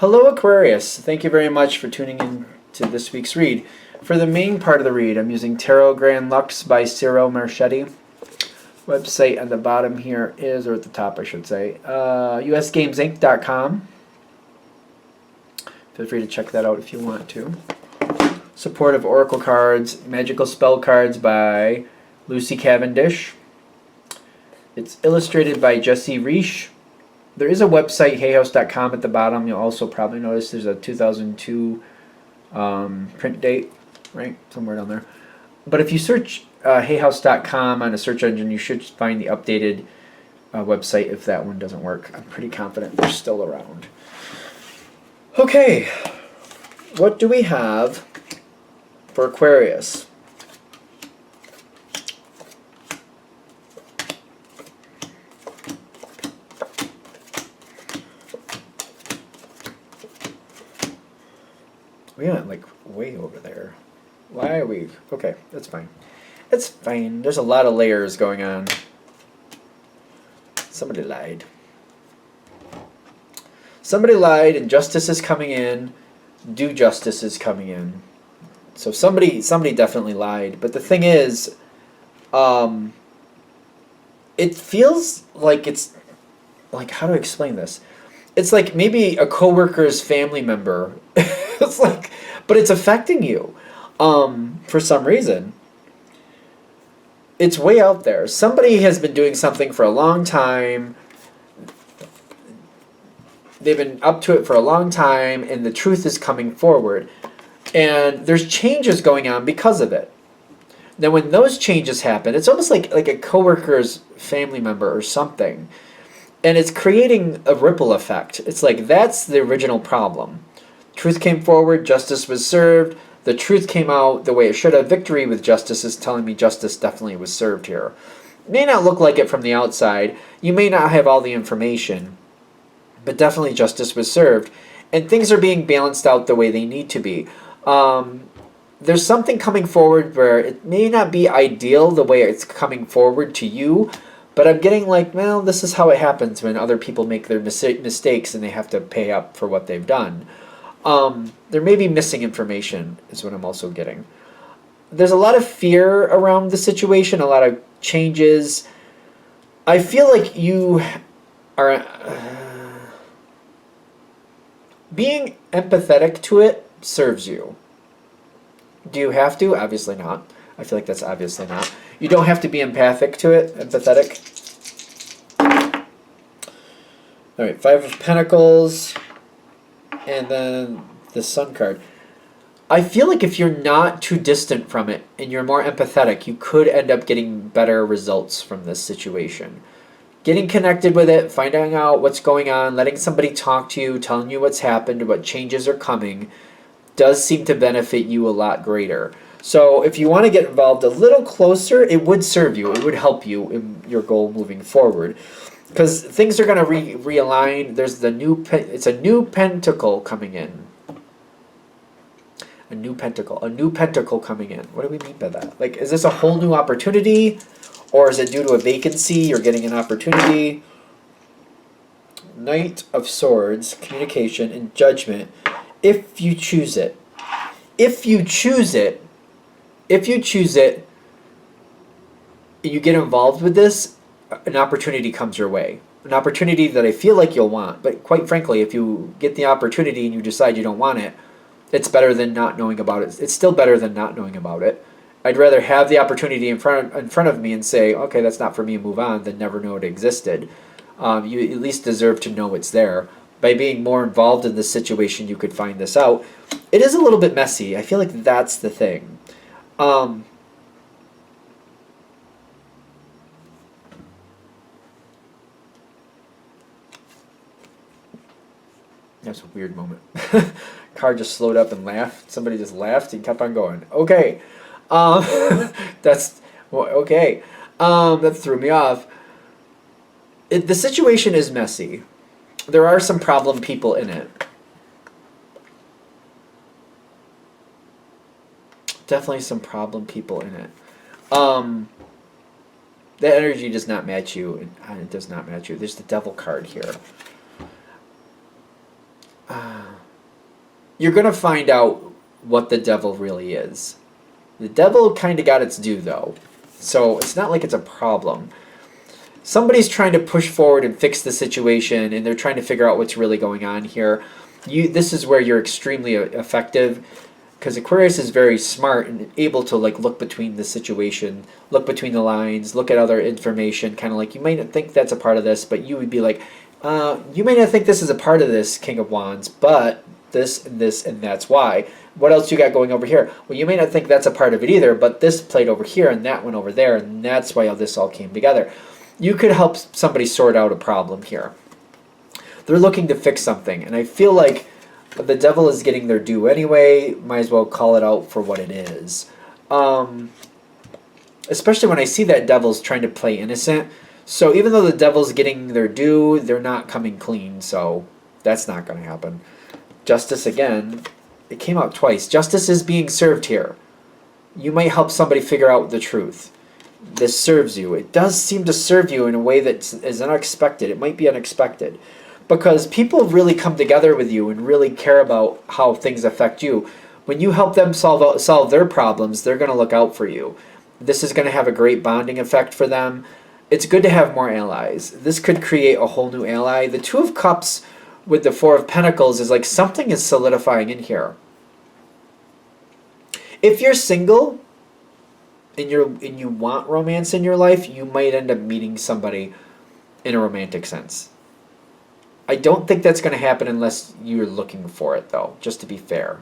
Hello Aquarius, thank you very much for tuning in to this week's read. For the main part of the read, I'm using Tarot Grand Lux by Ciro Marchetti. Website on the bottom here is, or at the top I should say, usgamesinc.com. Feel free to check that out if you want to. Supportive Oracle cards, Magical Spell cards by Lucy Cavendish. It's illustrated by Jesse Reish. There is a website, hayhouse.com, at the bottom. You'll also probably notice there's a 2002 print date, right? Somewhere down there. But if you search hayhouse.com on a search engine, you should find the updated website if that one doesn't work. I'm pretty confident they're still around. Okay, what do we have for Aquarius? We went like way over there. Why are we? Okay, that's fine. It's fine. There's a lot of layers going on. Somebody lied. Somebody lied, and justice is coming in. Due justice is coming in. So somebody definitely lied. But the thing is, it feels like it's like, how do I explain this? It's like maybe a coworker's family member. It's like, but it's affecting you for some reason. It's way out there. Somebody has been doing something for a long time. They've been up to it for a long time, and the truth is coming forward. And there's changes going on because of it. Now, when those changes happen, it's almost like a coworker's family member or something. And it's creating a ripple effect. It's like that's the original problem. Truth came forward, justice was served, the truth came out the way it should have. Victory with justice is telling me justice definitely was served here. It may not look like it from the outside. You may not have all the information, but definitely justice was served. And things are being balanced out the way they need to be. There's something coming forward where it may not be ideal the way it's coming forward to you, but I'm getting like, well, this is how it happens when other people make their mistakes and they have to pay up for what they've done. There may be missing information is what I'm also getting. There's a lot of fear around the situation, a lot of changes. I feel like you are being empathetic to it serves you. Do you have to? Obviously not. I feel like that's obviously not. You don't have to be empathic to it, empathetic. All right, Five of Pentacles. And then the Sun card. I feel like if you're not too distant from it and you're more empathetic, you could end up getting better results from this situation. Getting connected with it, finding out what's going on, letting somebody talk to you, telling you what's happened, what changes are coming, does seem to benefit you a lot greater. So if you want to get involved a little closer, it would serve you. It would help you in your goal moving forward. Because things are going to realign. There's it's a new pentacle coming in. A new pentacle coming in. What do we mean by that? Like, is this a whole new opportunity? Or is it due to a vacancy? You're getting an opportunity. Knight of Swords, communication, and judgment. If you choose it. If you choose it, and you get involved with this, an opportunity comes your way. An opportunity that I feel like you'll want. But quite frankly, if you get the opportunity and you decide you don't want it, it's better than not knowing about it. It's still better than not knowing about it. I'd rather have the opportunity in front of me and say, okay, that's not for me, and move on, than never know it existed. You at least deserve to know it's there. By being more involved in this situation, you could find this out. It is a little bit messy. I feel like that's the thing. That's a weird moment. Car just slowed up and laughed. Somebody just laughed and kept on going. Okay. That's okay. That threw me off. The situation is messy. There are some problem people in it. Definitely some problem people in it. That energy does not match you. It does not match you. There's the Devil card here. you're going to find out what the devil really is. The devil kind of got its due, though. So it's not like it's a problem. Somebody's trying to push forward and fix the situation, and they're trying to figure out what's really going on here. This is where you're extremely effective, because Aquarius is very smart and able to like look between the situation, look between the lines, look at other information, kind of like you might not think that's a part of this, but you would be like, you may not think this is a part of this, King of Wands, but this and this and that's why. What else you got going over here? Well, you may not think that's a part of it either, but this played over here and that went over there, and that's why all this all came together. You could help somebody sort out a problem here. They're looking to fix something, and I feel like the devil is getting their due anyway. Might as well call it out for what it is. Especially when I see that devil's trying to play innocent. So even though the devil's getting their due, they're not coming clean, so that's not going to happen. Justice again. It came out twice. Justice is being served here. You might help somebody figure out the truth. This serves you. It does seem to serve you in a way that is unexpected. It might be unexpected. Because people really come together with you and really care about how things affect you. When you help them solve their problems, they're going to look out for you. This is going to have a great bonding effect for them. It's good to have more allies. This could create a whole new ally. The Two of Cups with the Four of Pentacles is like something is solidifying in here. If you're single and you want romance in your life, you might end up meeting somebody in a romantic sense. I don't think that's going to happen unless you're looking for it, though, just to be fair.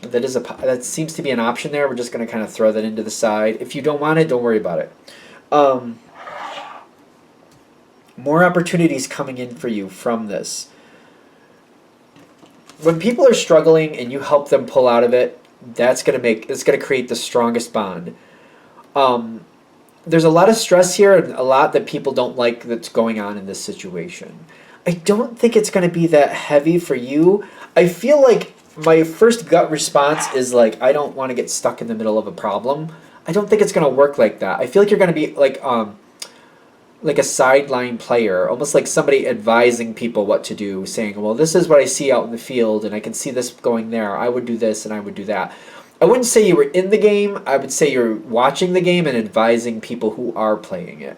That seems to be an option there. We're just going to kind of throw that into the side. If you don't want it, don't worry about it. More opportunities coming in for you from this. When people are struggling and you help them pull out of it, it's going to create the strongest bond. There's a lot of stress here and a lot that people don't like that's going on in this situation. I don't think it's going to be that heavy for you. I feel like my first gut response is like, I don't want to get stuck in the middle of a problem. I don't think it's going to work like that. I feel like you're going to be like a sideline player, almost like somebody advising people what to do, saying, well, this is what I see out in the field, and I can see this going there. I would do this, and I would do that. I wouldn't say you were in the game. I would say you're watching the game and advising people who are playing it.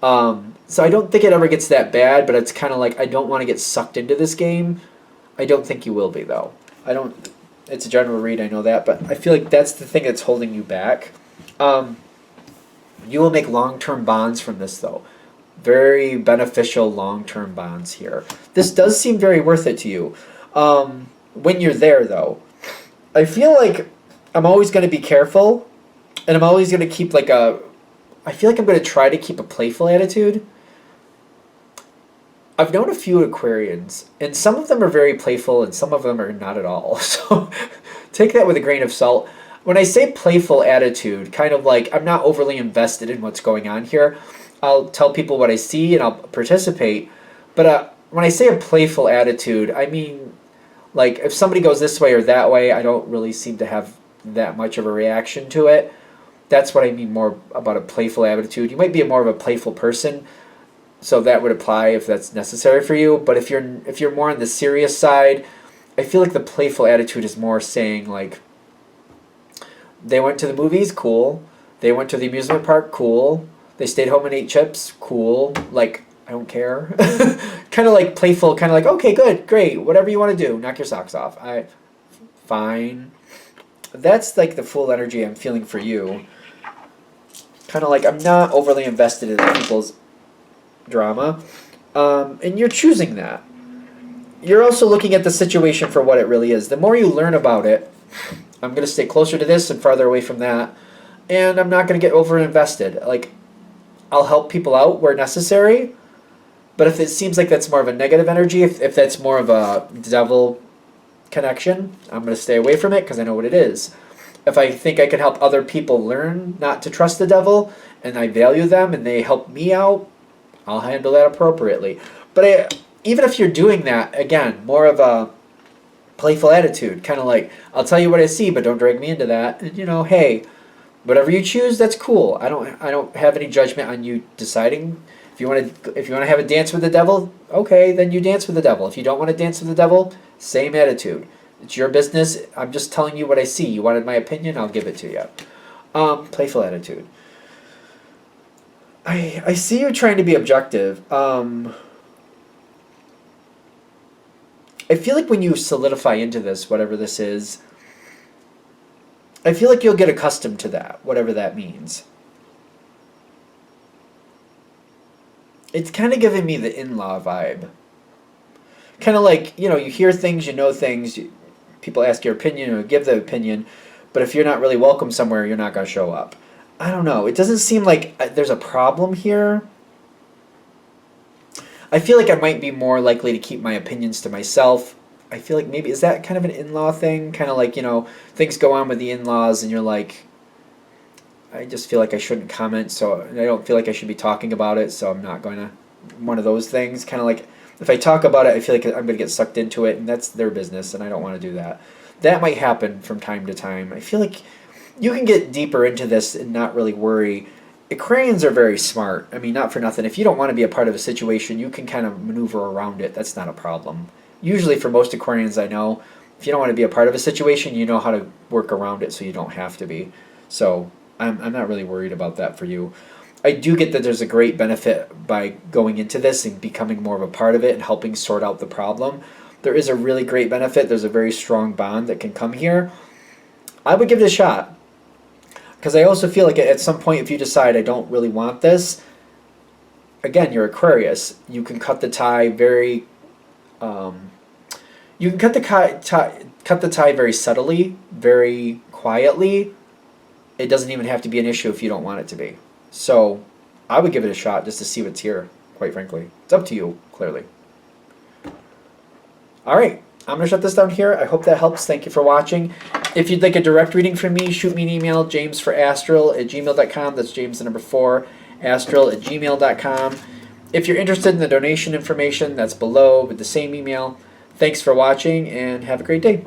So I don't think it ever gets that bad, but it's kind of like, I don't want to get sucked into this game. I don't think you will be, though. It's a general read, I know that, but I feel like that's the thing that's holding you back. You will make long-term bonds from this, though. Very beneficial long-term bonds here. This does seem very worth it to you. When you're there, though, I feel like I'm always going to be careful, and I'm always going to keep I feel like I'm going to try to keep a playful attitude. I've known a few Aquarians, and some of them are very playful, and some of them are not at all. So take that with a grain of salt. When I say playful attitude, kind of like I'm not overly invested in what's going on here. I'll tell people what I see, and I'll participate. But when I say a playful attitude, I mean, like, if somebody goes this way or that way, I don't really seem to have that much of a reaction to it. That's what I mean more about a playful attitude. You might be more of a playful person, so that would apply if that's necessary for you. But if you're more on the serious side, I feel like the playful attitude is more saying, like, they went to the movies, cool. They went to the amusement park, cool. They stayed home and ate chips, cool. Like, I don't care. Kind of like playful, kind of like, okay, good, great, whatever you want to do, knock your socks off. Fine. That's like the full energy I'm feeling for you. Kind of like I'm not overly invested in people's drama. And you're choosing that. You're also looking at the situation for what it really is. The more you learn about it, I'm going to stay closer to this and farther away from that. And I'm not going to get over invested. Like, I'll help people out where necessary. But if it seems like that's more of a negative energy, if that's more of a devil connection, I'm going to stay away from it because I know what it is. If I think I can help other people learn not to trust the devil, and I value them and they help me out, I'll handle that appropriately. But even if you're doing that, again, more of a playful attitude, kind of like, I'll tell you what I see, but don't drag me into that. And, hey, whatever you choose, that's cool. I don't have any judgment on you deciding if you want to have a dance with the devil, okay, then you dance with the devil. If you don't want to dance with the devil, same attitude. It's your business. I'm just telling you what I see. You wanted my opinion, I'll give it to you. Playful attitude. I see you trying to be objective. I feel like when you solidify into this, whatever this is, I feel like you'll get accustomed to that, whatever that means. It's kind of giving me the in-law vibe. Kind of like, you hear things, you know things, people ask your opinion or give the opinion, but if you're not really welcome somewhere, you're not going to show up. I don't know. It doesn't seem like there's a problem here. I feel like I might be more likely to keep my opinions to myself. I feel like maybe, is that kind of an in-law thing? Kind of like, things go on with the in-laws and you're like, I just feel like I shouldn't comment, so I don't feel like I should be talking about it, so I'm not going to. One of those things. Kind of like, if I talk about it, I feel like I'm going to get sucked into it, and that's their business, and I don't want to do that. That might happen from time to time. I feel like you can get deeper into this and not really worry. Aquarians are very smart. I mean, not for nothing. If you don't want to be a part of a situation, you can kind of maneuver around it. That's not a problem. Usually for most Aquarians I know, if you don't want to be a part of a situation, you know how to work around it so you don't have to be. So I'm not really worried about that for you. I do get that there's a great benefit by going into this and becoming more of a part of it and helping sort out the problem. There is a really great benefit. There's a very strong bond that can come here. I would give it a shot. Because I also feel like at some point, if you decide I don't really want this, again, you're Aquarius. You can cut the tie very, you can cut the tie very subtly, very quietly. It doesn't even have to be an issue if you don't want it to be. So I would give it a shot just to see what's here, quite frankly. It's up to you, clearly. All right. I'm going to shut this down here. I hope that helps. Thank you for watching. If you'd like a direct reading from me, shoot me an email, jamesforastral@gmail.com. That's James the number 4, astral@gmail.com. If you're interested in the donation information, that's below with the same email. Thanks for watching, and have a great day.